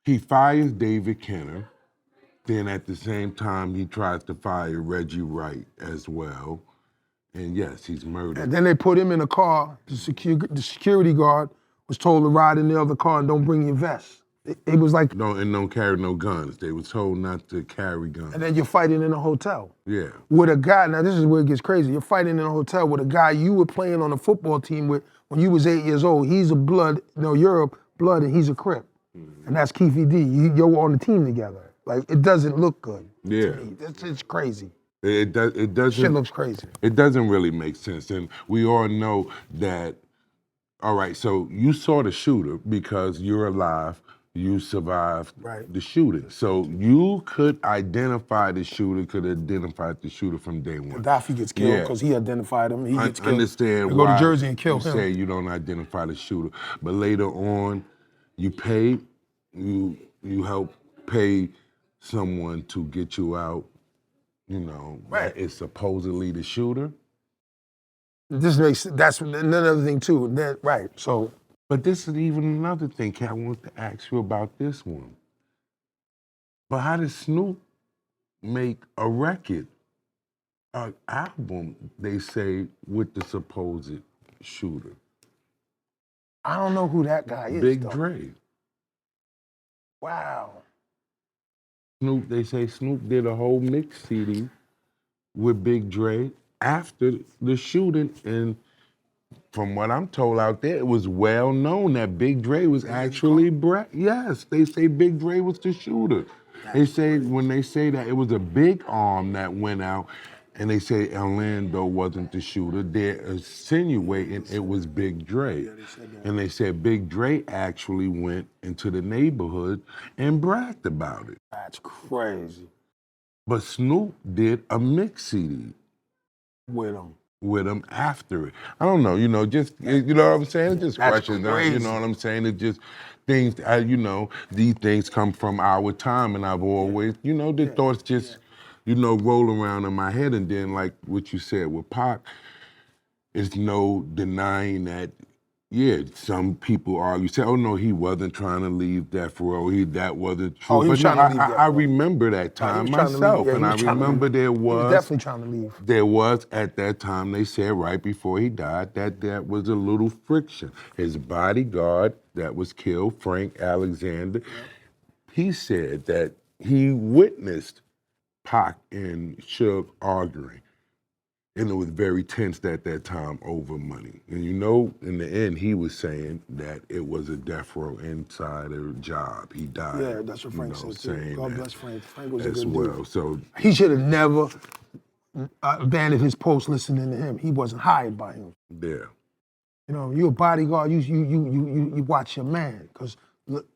he fires David Kenner. Then at the same time, he tries to fire Reggie Wright as well. And yes, he's murdered. And then they put him in a car. The security guard was told to ride in the other car and don't bring your vest. It was like... Don't carry no guns. They were told not to carry guns. And then you're fighting in a hotel. Yeah. With a guy, now this is where it gets crazy. You're fighting in a hotel with a guy you were playing on a football team with when you was 8 years old. He's a blood, you're a blood and he's a Crip. Mm-hmm. And that's Keefy D. You're on the team together. Like, it doesn't look good. Yeah. To me. It's crazy. It doesn't. Shit looks crazy. It doesn't really make sense. And we all know that, all right, so you saw the shooter because you're alive. You survived the shooting. So you could identify the shooter, from day one. Gaddafi gets killed because he identified him. He gets killed. I understand why go to Jersey and kill you him. say you don't identify the shooter. But later on, you pay, you help pay someone to get you out, that is supposedly the shooter. That's another thing too, so. But this is even another thing, Kat, I want to ask you about this one. But how does Snoop make a record, an album, they say, with the supposed shooter? I don't know who that guy is, Big Dre. Wow. They say Snoop did a whole mix CD with Big Dre after the shooting, and from what I'm told out there, it was well known that Big Dre was actually yes, they say Big Dre was the shooter. They say, when they say that, it was a big arm that went out, and they say Orlando wasn't the shooter. They're insinuating it was Big Dre. And they said Big Dre actually went into the neighborhood and bragged about it. That's crazy. But Snoop did a mix CD. With him after it. I don't know, just, you know what I'm saying? It's just questions, you know what I'm saying? It's just things, these things come from our time, and I've always, the thoughts just, roll around in my head, and then like what you said with Pac, there's no denying that, some people argue, say, oh no, he wasn't trying to leave Death Row, that wasn't true. Oh, he was but trying to leave Death Row. I remember that time myself, and I remember there was... He was definitely trying to leave. There was, at that time, they said right before he died, that there was a little friction. His bodyguard that was killed, Frank Alexander, he said that he witnessed Pac and Suge arguing. And it was very tense at that time over money. And in the end, he was saying that it was a Death Row insider job. He died. Yeah, that's what Frank said too. God bless Frank. Frank was a good dude. So he should have never abandoned his post listening to him. He wasn't hired by him. Yeah. You're a bodyguard, you watch your man. Because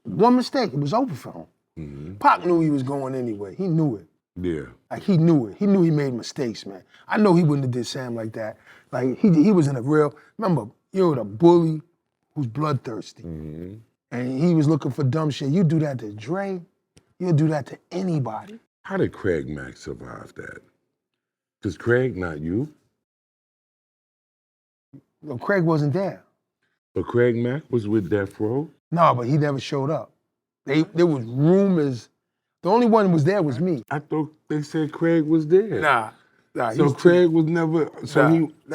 one mistake, it was over for him. Mm-hmm. Pac knew he was going anyway. He knew it. Yeah. Like, he knew it. He knew he made mistakes, man. I know he wouldn't have did Sam like that. Like, he was in a real, remember, you're the bully who's bloodthirsty. Mm-hmm. And he was looking for dumb shit. You do that to Dre, you'll do that to anybody. How did Craig Mack survive that? Because Craig, not you. No, Craig wasn't there. But Craig Mack was with Death Row? No, but he never showed up. There was rumors. The only one who was there was me. I thought they said Craig was there. Nah. So Craig was never. So he ain't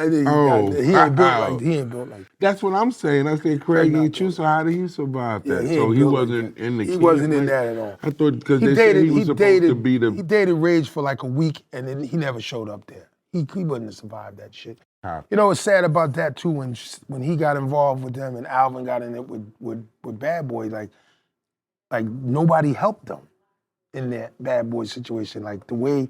built like. That's what I'm saying. I said Craig ain't you. So how did he survive that? Yeah, so he wasn't in the. He wasn't in that at all. I thought because they said he was supposed to be the. He dated Rage for like a week, and then he never showed up there. He wouldn't have survived that shit. What's sad about that too? When he got involved with them, and Alvin got in it with Bad Boy, like nobody helped them in that Bad Boy situation. Like the way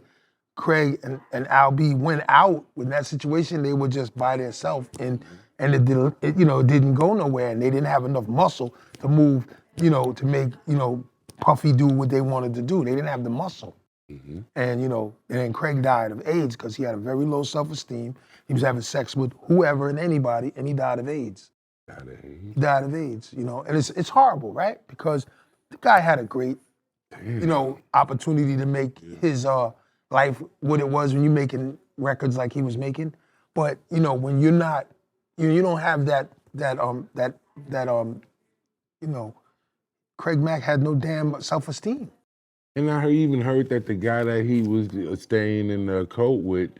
Craig and Al B went out in that situation, they were just by themselves, and it didn't go nowhere, and they didn't have enough muscle to move, to make Puffy do what they wanted to do. They didn't have the muscle, and and then Craig died of AIDS because he had a very low self-esteem. He was having sex with whoever and anybody, and he died of AIDS. He died of AIDS, and it's horrible, right? Because the guy had a great, opportunity to make his life what it was when you're making records like he was making. But when you're not, you don't have that Craig Mack had no damn self-esteem. And I even heard that the guy that he was staying in the coat with,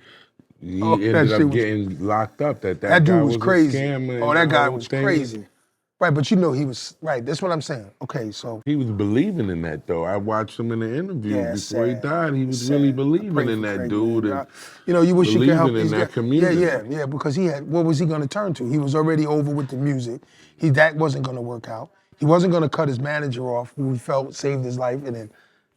he Oh, that ended shit up was- getting locked up. That That guy dude was was crazy. a scammer. Oh, and that the guy whole was thing. crazy. Right, but you know he was, right, that's what I'm saying. Okay, so. He was believing in that, though. I watched him in the interview Yeah, before he sad. died. He was It's really sad. I believing pray in for that Craig, dude. man. And you know, you wish you could help believing in these that guys. community. Yeah, because he had, what was he gonna turn to? He was already over with the music. That wasn't gonna work out. He wasn't gonna cut his manager off, who he felt saved his life, and then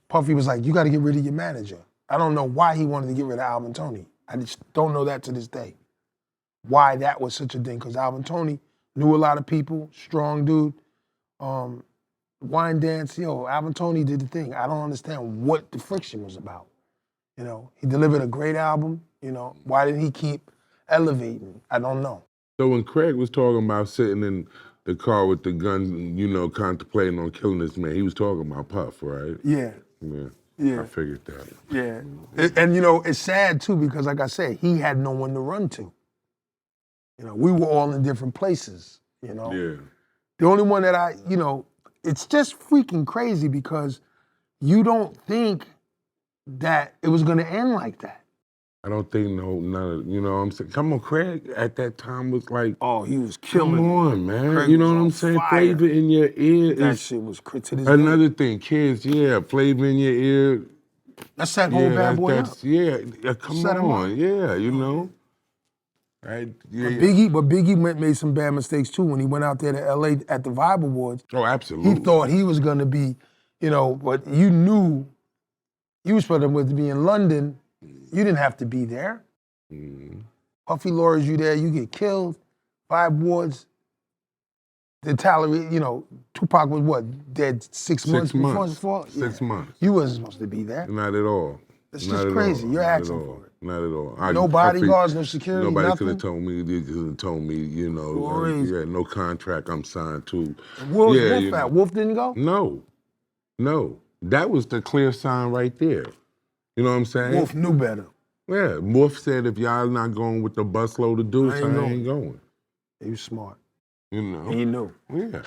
Puffy was like, you gotta get rid of your manager. I don't know why he wanted to get rid of Alvin Toney. I just don't know that to this day. Why that was such a thing, because Alvin Toney knew a lot of people, strong dude. Wine dance, Alvin Toney did the thing. I don't understand what the friction was about. You know, he delivered a great album. You know, why didn't he keep elevating? I don't know. So when Craig was talking about sitting in the car with the gun, contemplating on killing this man, he was talking about Puff, right? Yeah. Yeah. I figured that. Yeah. And it's sad too, because like I said, he had no one to run to. You know, we were all in different places, Yeah. The only one that it's just freaking crazy because you don't think that it was gonna end like that. I don't think none of, what I'm saying? Come on, Craig at that time was like, Oh, he was killing come it. on, man. Craig You know was what on I'm saying? fire. Flavor in your ear That is shit was to this day. another thing. Kids, flavor in your ear. That set whole bad boy up. Come Set him on, up. Right? But Biggie made some bad mistakes too when he went out there to LA at the Vibe Awards. Oh, absolutely. He thought he was gonna be, but you knew you was supposed to be in London. You didn't have to be there. Mm-hmm. Puffy lures you there, you get killed. Vibe Awards. The Tallery, 2Pac was what, dead 6 months before? 6 months. You wasn't supposed to be there. Not at all. It's just crazy. You're asking for it. Not at all. No bodyguards, no security, Nobody nothing? could have told me. They could have told me, no contract I'm signed to. Wolf at? Wolf didn't go? No. That was the clear sign right there. You know what I'm saying? Wolf knew better. Yeah, Wolf said if y'all not going with the busload of dudes, I ain't going. He was smart. And he knew. Yeah.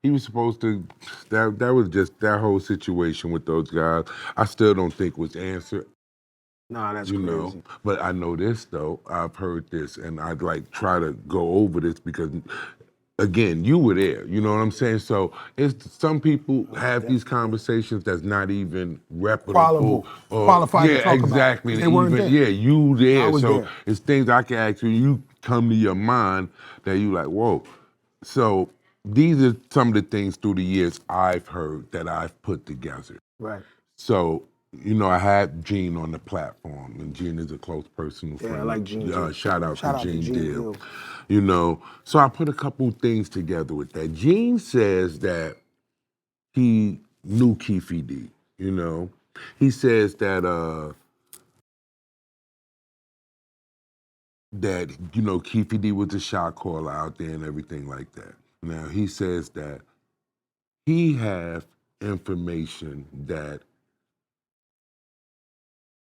He was supposed to, that was just, that whole situation with those guys, I still don't think was answered. Nah, that's crazy. But I know this though, I've heard this, and I'd try to go over this because, again, you were there, you know what I'm saying? So it's some people have these conversations that's not even reputable. Qualified to talk exactly. About. They weren't there. Yeah, you there. I was so there. it's things I can ask you, you come to your mind that you like, whoa. So these are some of the things through the years I've heard that I've put together. Right. So, I had Gene on the platform, and Gene is a close personal friend. Yeah, I like Gene. Shout out to Gene Deal. So I put a couple things together with that. Gene says that he knew Keefe D, He says that Keefe D was the shot caller out there and everything like that. Now, he says that he have information that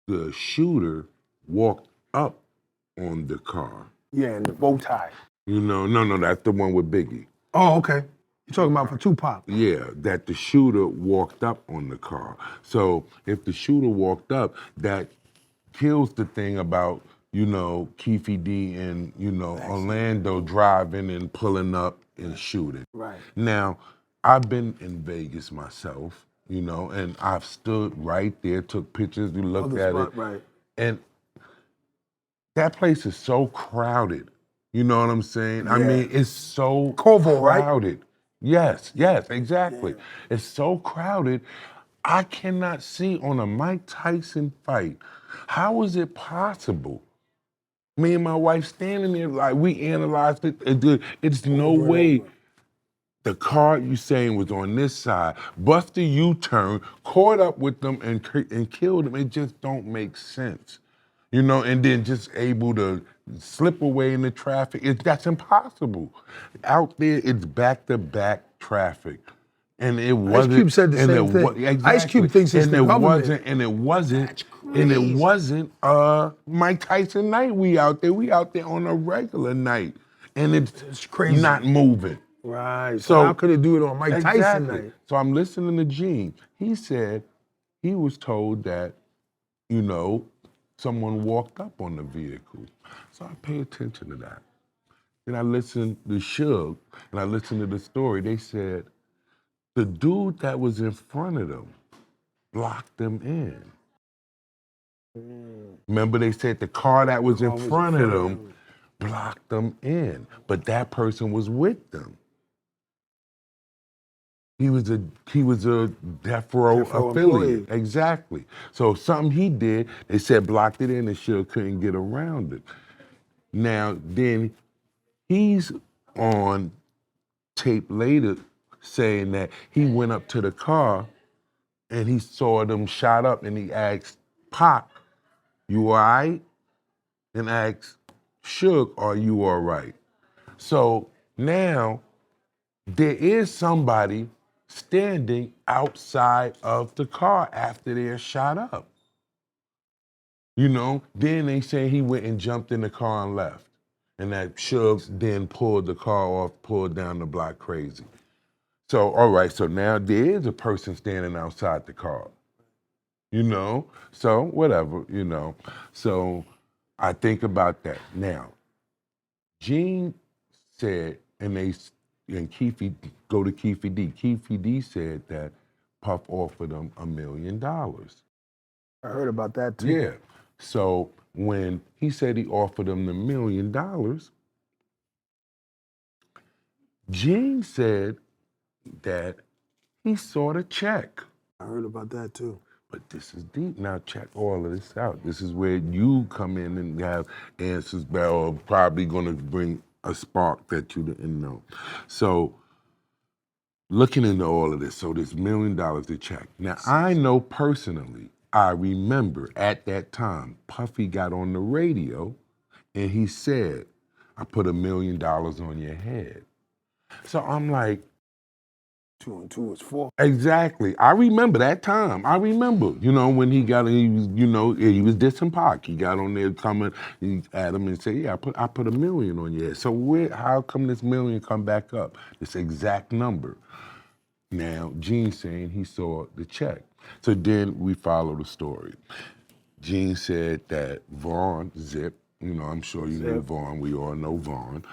the shooter walked up on the car. Yeah, and the bow tie. No, that's the one with Biggie. Oh, okay. You're talking about for 2Pac. Yeah, that the shooter walked up on the car. So if the shooter walked up, that kills the thing about, Keefe D and, Orlando driving and pulling up and shooting. Right. Now, I've been in Vegas myself, and I've stood right there, took pictures, we looked at it. Right. And that place is so crowded. You know what I'm saying? Yeah. I mean, it's so Corvo, crowded. Right? Yes, exactly. Yeah. It's so crowded. I cannot see on a Mike Tyson fight, how is it possible? Me and my wife standing there, we analyzed it. It's no way the car you saying was on this side. Buster U-turn, caught up with them and killed them. It just don't make sense. And then just able to slip away in the traffic. That's impossible. Out there, it's back-to-back traffic. And it wasn't. Ice Cube said the same thing. Exactly. Ice Cube thinks it's the government. And it wasn't. That's crazy. And it wasn't Mike Tyson night. We out there on a regular night, and it's crazy. not moving. Right. So how could it do it on Mike Tyson exactly. night? So I'm listening to Gene. He said he was told that, you know, someone walked up on the vehicle. So I pay attention to that. Then I listened to Suge, and I listened to the story. They said the dude that was in front of them blocked them in. Remember they said the car that was in front of them blocked them in, but that person was with them. He was a death row affiliate. Employee. Exactly. So something he did, they said blocked it in and Suge couldn't get around it. Now then he's on tape later saying that he went up to the car and he saw them shot up and he asked Pac, you all right? And asked Suge, are you all right? So now there is somebody standing outside of the car after they're shot up. You know, then they say he went and jumped in the car and left. And that Suge then pulled the car off, pulled down the block crazy. So, all right, so now there is a person standing outside the car. You know? So, whatever, you know. So, I think about that. Now, Gene said, and Keefe, go to Keefe D. Keefe D said that Puff offered him $1 million. I heard about that too. Yeah. So when he said he offered him the $1 million, Gene said that he saw the check. I heard about that too. But this is deep. Now check all of this out. This is where you come in and have answers that are probably going to bring a spark that you didn't know. So looking into all of this, so this $1 million to check. Now I know personally, I remember at that time, Puffy got on the radio and he said, I put $1 million on your head. So I'm like, 2 and 2 is 4. exactly. I remember that time. I remember, you know, when he got, he was, you know, he was dissing Pac. He got on there coming at him and said, yeah, I put $1 million on your head. So how come this $1 million come back up? This exact number. Now, Gene saying he saw the check. So then we follow the story. Gene said that Vaughn, Zip, you know, I'm sure you know Vaughn, we all know Vaughn,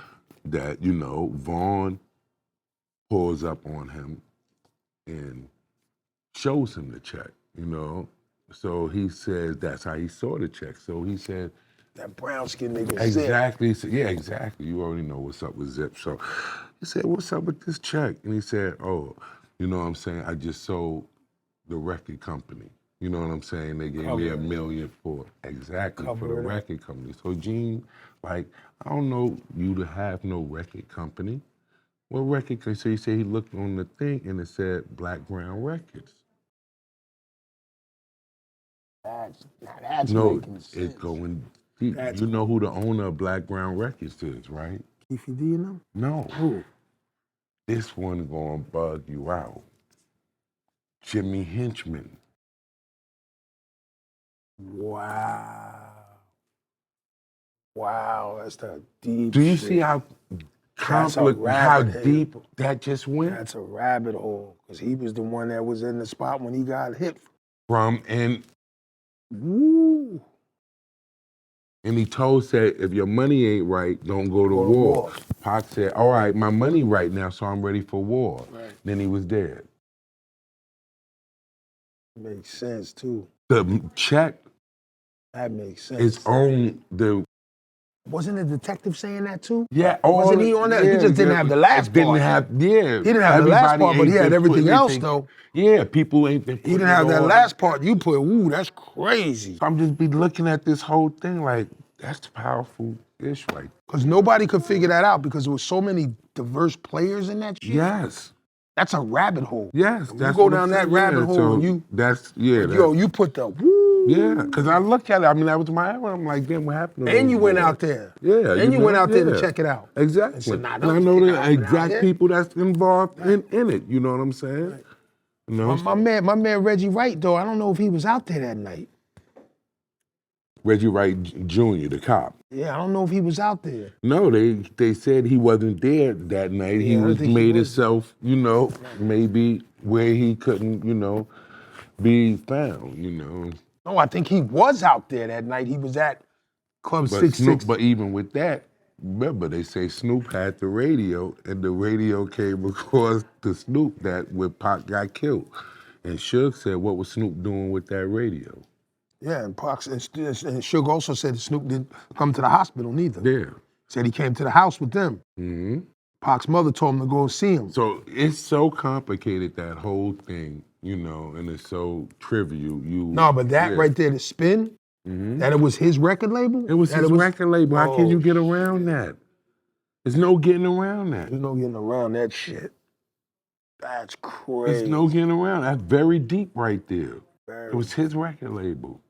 that, you know, Vaughn pulls up on him and shows him the check, you know. So he says that's how he saw the check. So he said, that brown skin nigga exactly. Zip. Yeah, exactly. You already know what's up with Zip. So he said, what's up with this check? And he said, oh, you know what I'm saying? I just sold the record company. You know what I'm saying? They gave me $1 million for for the record company. So Gene, like, I don't know you to have no record company. What record company? So he said he looked on the thing and it said Black Ground Records. That's making sense. It's going deep. You know who the owner of Black Ground Records is, right? Keefe D, you know? No. Who? This one gonna bug you out. Jimmy Henchman. Wow. Wow, that's the deep Do you shit. see how deep that just went? That's a rabbit hole, because he was the one that was in the spot when he got hit. Woo. And he said, if your money ain't right, don't go to war. Pac said, all right, my money right now, so I'm ready for war. Right. Then he was dead. Makes sense, too. The check. That makes sense. Is on the... Wasn't the detective saying that, too? Yeah. Wasn't he on that? Yeah, he just didn't have the last part. He didn't have the last part, but he had everything else, though. Yeah, people ain't been... He didn't have that last part. You put, ooh, that's crazy. So I'm just be looking at this whole thing like, that's powerful-ish, right? Because nobody could figure that out because there was so many diverse players in that shit. Yes. That's a rabbit hole. Yes. You go down that rabbit hole and you... you put the woo. Yeah, because I looked at it. I mean, that was my error. I'm like, damn, what happened? And you went out there. Yeah. And you went out there to check it out. Exactly. And, said, and I know the exact people that's involved in it. You know what I'm saying? Right. You know? My man Reggie Wright, though, I don't know if he was out there that night. Reggie Wright Jr., the cop. Yeah, I don't know if he was out there. No, they said he wasn't there that night. Yeah, He I don't was think he made was himself, maybe where he couldn't, be found, No, I think he was out there that night. He was at Club But 660. but even with that, remember they say Snoop had the radio, and the radio came across to Snoop that when Pac got killed. And Suge said, what was Snoop doing with that radio? Yeah, and Pac and Suge also said that Snoop didn't come to the hospital neither. Yeah. Said he came to the house with them. Mm-hmm. Pac's mother told him to go see him. So it's so complicated, that whole thing, and it's so trivial. No, but that right there, the spin, that it was his record label? It was his record label. How can you get around shit. that? There's no getting around that. There's no getting around that shit. That's crazy. There's no getting around. That's very deep right there. It was his record label.